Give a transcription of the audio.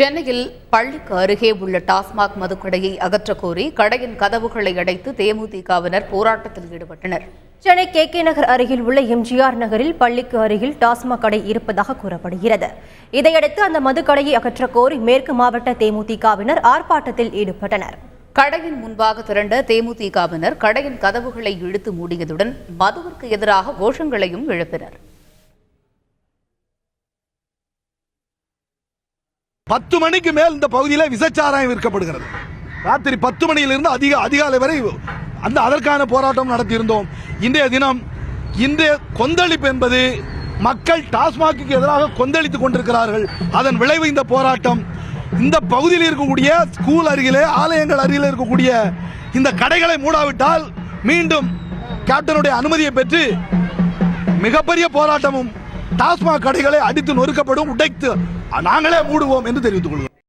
சென்னையில் பள்ளிக்கு அருகே உள்ள டாஸ்மாக் மதுக்கடையை அகற்றக் கோரி கடையின் கதவுகளை அடைத்து தேமுதிகவினர் போராட்டத்தில் ஈடுபட்டனர். சென்னை கே நகர் அருகில் உள்ள எம்ஜிஆர் நகரில் பள்ளிக்கு அருகில் டாஸ்மாக் கடை இருப்பதாக கூறப்படுகிறது. இதையடுத்து அந்த மதுக்கடையை அகற்றக் கோரி மேற்கு மாவட்ட தேமுதிகவினர் ஆர்ப்பாட்டத்தில் ஈடுபட்டனர். கடையின் முன்பாக திரண்ட தேமுதிகவினர் கடையின் கதவுகளை இழுத்து மூடியதுடன் மதுவிற்கு எதிராக கோஷங்களையும் எழுப்பினர். 10 மணிக்கு மேல் இந்த பகுதியில் விசச்சாராயம் விற்கப்படுகிறது. ராத்திரி 10 மணியிலிருந்து அதிகாலை வரை அதற்கான போராட்டம் நடத்தியிருந்தோம். இன்றைய தினம் கொந்தளிப்பு என்பது மக்கள் டாஸ்மாக்கு எதிராக கொந்தளித்துக் கொண்டிருக்கிறார்கள். அதன் விளைவு இந்த போராட்டம். இந்த பகுதியில் இருக்கக்கூடிய ஸ்கூல் அருகிலே, ஆலயங்கள் அருகிலே இருக்கக்கூடிய இந்த கடைகளை மூடாவிட்டால் மீண்டும் கேப்டனுடைய அனுமதியை பெற்று மிகப்பெரிய போராட்டமும் டாஸ்மாக் கடைகளை அடித்து நொறுக்கப்படும், உடைத்து நாங்களே மூடுவோம் என்று தெரிவித்துக் கொள்கிறோம்.